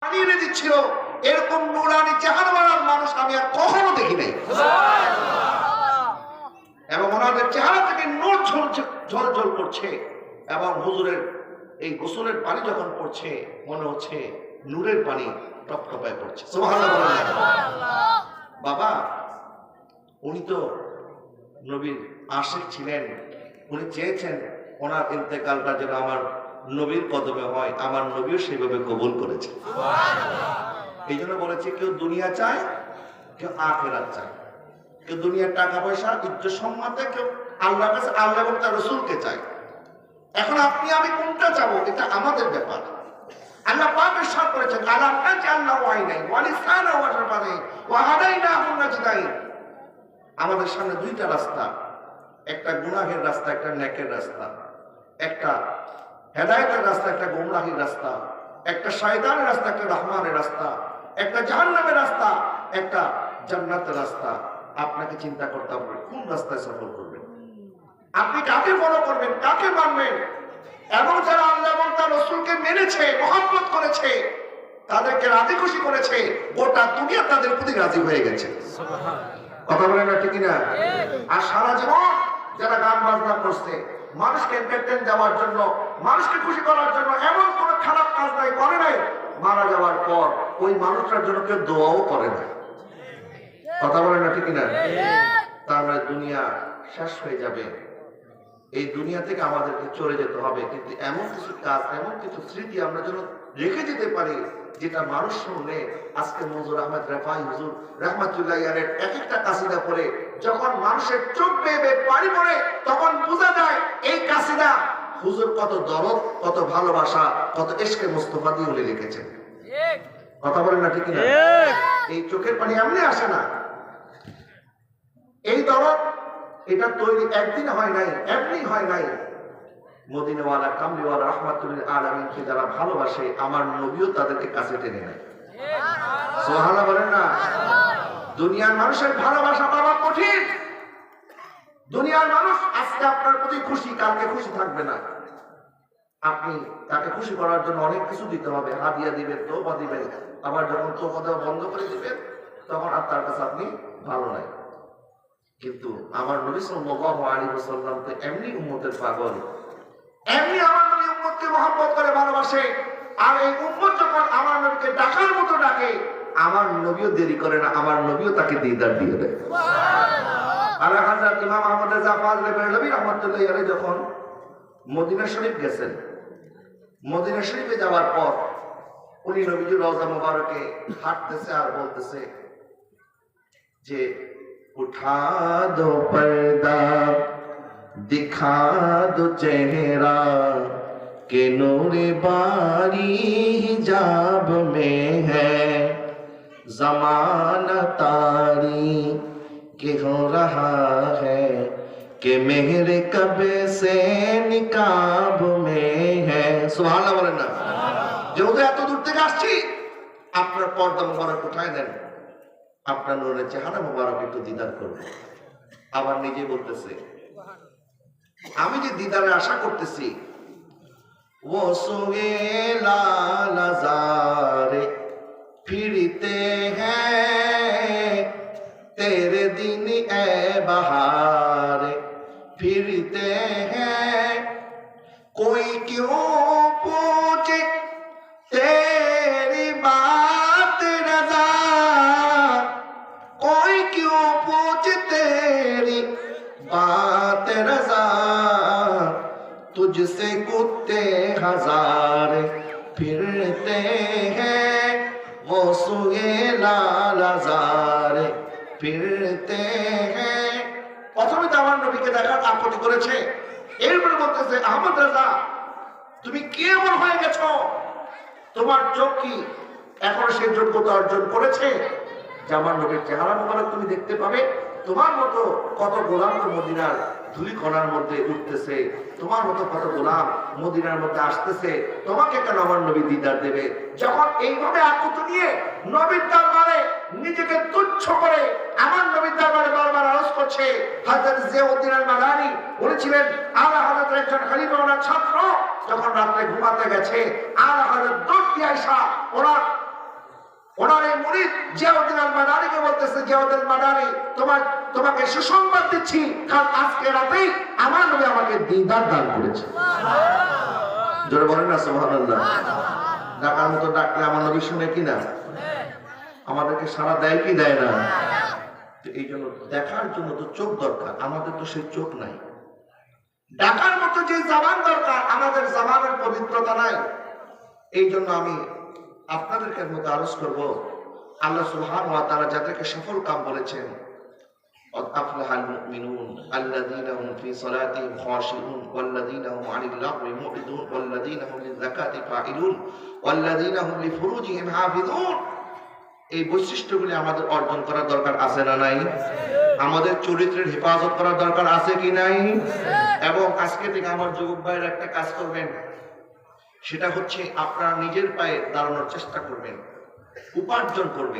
এনে দিচ্ছিল, এরকম নুরানি চেহারাওয়ালার মানুষ আমি আর কখনো দেখি নাই। এবং ওনাদের চেহারা থেকে নূর ঝলঝল করছে, এবং হুজুরের এই গোসলের পানি যখন পড়ছে মনে হচ্ছে নূরের পানি টপটপায় পড়ছে। সুবহানাল্লাহ। বাবা, উনি তো নবীর আশিক ছিলেন, উনি চেয়েছেন ওনার ইন্তেকালটা যেন আমার নবীর কদমে হয়, আমার নবীও সেভাবে কবুল করেছে। এই জন্য বলেছে কেউ দুনিয়া চায়, কেউ আখিরাত চায়, কেউ দুনিয়ার টাকা পয়সা ইজ্জত সম্মানে, কেউ আল্লাহর কাছে আল্লাহ এবং তার রাসূলকে চায়। এখন আপনি আমি কোনটা চাবো এটা আমাদের ব্যাপার। আল্লাহ পাক ইরশাদ করেছেন আলাম নাজআলনাহু আইনাইন ওয়া লিসানান ওয়া শাফাতাইন ওয়া হাদাইনাহু নাজদাইন। আমাদের সামনে দুইটা রাস্তা, একটা গুনাহের রাস্তা, একটা নেকের রাস্তা, একটা হেদায়েতের রাস্তা, একটা গোমরাহির রাস্তা, একটা শয়তানের রাস্তা, একটা রহমানের রাস্তা, একটা জাহান্নামের রাস্তা, একটা জান্নাতের রাস্তা। আপনাকে চিন্তা করতে হবে কোন রাস্তায় সফর করবেন, আপনি কাকে ফলো করবেন, কাকে মানবেন। এবং যারা আল্লাহ এবং তার রাসূলকে মেনেছে, মহব্বত করেছে, তাদেরকে রাজি খুশি করেছে, গোটা দুনিয়া তাদের প্রতি রাজি হয়ে গেছে। কথা বলেন না ঠিক না? আর সারা জীবন যারা গান বাজনা করছে, মানুষকে এন্টারটেইন দেওয়ার জন্য, মানুষকে খুশি করার জন্য এমন কোন খারাপ কাজ নাই করে নাই, মারা যাওয়ার পর ওই মানুষটার জন্য কেউ দোয়াও করে না। কথা বলেন না ঠিক না? তার মানে দুনিয়া শেষ হয়ে যাবে, এই দুনিয়া থেকে আমাদেরকে চলে যেতে হবে। কিন্তু এমন কিছু কাজ, এমন কিছু স্মৃতি আমরা যেন রেখে যেতে পারি, যেটা মানুষ শুনলে, আজকে মনজুর আহমেদ রেফাই হুজুর রাহমাতুল্লাহ আলাইহির এক একটা কাসিদা পড়ে যখন মানুষের চোখ বেয়ে পানি পড়ে, তখন বোঝা যায় এই কাসিদা হুজুর কত দরদ, কত ভালোবাসা, কত ইশকে মুস্তাফা দিয়ে উনি লিখেছেন। কথা বলেন না ঠিক না? এই চোখের পানি এমনি আসে না, এই দরদ এটা তৈরি একদিন হয় নাই, এমনি হয় নাই। মদিনাওয়ালা কামলিওয়ালা রাহমাতুল্লিল আলামিনকে যারা ভালোবাসে, আমার নবীও তাদেরকে কাছে টেনে নেয়। সুবহানাল্লাহ বলেন না? দুনিয়ার মানুষের ভালোবাসা পাওয়া কঠিন। দুনিয়ার মানুষ আজকে আপনার প্রতি খুশি, কালকে খুশি থাকবে না। আপনি তাকে খুশি করার জন্য অনেক কিছু দিতে হবে, হাদিয়া দিবেন, তোহফা দিবেন। আবার যখন তোহফা দেওয়া বন্ধ করে দিবেন, তখন আর তার কাছে আপনি ভালো নাই। কিন্তু আমার নবী সাল্লাল্লাহু আলাইহি ওয়াসাল্লাম তো এমনি উম্মতের পাগল, এমনি আমার নবী উম্মতকে মহব্বত করে ভালোবাসে। আর এই উম্মত যখন আমার নবীকে ডাকার মতো ডাকে, আমার নবীও দেরি করে না, আমার নবীও তাকে দিদার দিয়ে দেয়। সুবহানাল্লাহ। আর হযরত ইমাম আহমদ রাজা ফাজলে বেরলভী রাহমাতুল্লাহি আলাইহি যখন মদিনা শরীফ গেছেন, মদিনা শরীফে যাওয়ার পর উনি নবীজির রওজা মুবারকে হাঁটতেছে আর বলতেছে যে उठा दो पर्दा, दिखा दो चेहरा, के नूर बारी हिजाब में है, जमाना तारी के हो रहा है, कि मेरे कबे से निकाब में है। सुभान बोलेन ना? যেহেতু এত দূর থেকে আসছি, আপনার পর্দা মুবারক উঠায় দেন, আপনার নূরের চেহারা মুবারক একটু দিদার করবে। আবার নিজে বলতেছে আমি যে দিদারের আশা করতেছি, वो सोए लाल नज़ारे फिरते हैं, तेरे दिन ए बहार फिरते हैं, कोई क्यों पूछे तेरी बात रज़ा, कोई क्यों पूछे तेरी बात रज़ा, तुझसे कुत्ते हजार फिरते हैं, वो सुए लाल हजार फिरते हैं। প্রথমে তো আমার নবীকে দেখার আপত্তি করেছে, এরপরে বলতেছে আহমদ রাজা তুমি কি এমন হয়ে গেছো, তোমার চোখ কি এখন সে যোগ্যতা অর্জন করেছে যে আমার নবীর চেহারা মুবারক তুমি দেখতে পাবে? তোমার মতো কত গোলাম তো মদিনার ধুলি কণার মধ্যে উঠতেছে, তোমার মতো কত গোলাম মদিনার মধ্যে আসতেছে, তোমাকে কেন আমার নবী দিদার দেবে? যখন এইভাবে আকুত নিয়ে নবীর দরবারে নিজেকে তুচ্ছ করে আমার নবীর দরবারে বারবার আরজ করছে, হযরত জিয়াউদ্দিন আল মাদানি উনি ছিলেন আলা হযরতের একজন খলিফা, ওনার ছাত্র। যখন রাতে ঘুমাতে গেছে, আলা হযরত দৌড় দিয়ে আয়েশা ওনার জিয়াউদ্দিন আল মাদানিকে বলতেছে, জিয়াউদ্দিন মাদানি তোমাকে সুসংবাদ দিচ্ছি, কাল আজকে রাতেই আমার নবী আমাকে দিদার দান করেছে। জোরে বলেন না সুবহানাল্লাহ। ডাকার মতো ডাকলে আমার নবী শুনে কিনা? আমাদেরকে সাড়া দেয় কি দেয় না? এই জন্য দেখার জন্য তো চোখ দরকার, আমাদের তো সেই চোখ নাই। ডাকার মতো যে জবান দরকার, আমাদের জবানের পবিত্রতা নাই। এই জন্য আমি আপনাদেরকে মতো আরজ করবো, আল্লাহ সুবহানাহু ওয়া তাআলা যাদেরকে সফল কাম বলেছেন, আফলাহাল মুমিনুন আল্লাযীনা হুম ফি সালাতিহিম খাশিউন ওয়াল্লাযীনা হুম আনিল লাগwi মু'রিদুন ওয়াল্লাযীনা হুম লিযাকাতি ফাইলুন ওয়াল্লাযীনা হুম লিফুরুজিহিম হাফিজুন। এই বৈশিষ্ট্যগুলি আমাদের অর্জন করার দরকার আছে না নাই? আমাদের চরিত্রের হেফাজত করার দরকার আছে কি নাই? এবং আজকে থেকে আমার যুবক ভাইয়ের একটা কাজ করবেন, সেটা হচ্ছে আপনারা নিজের পায়ে দাঁড়ানোর চেষ্টা করবেন, উপার্জন করবেন।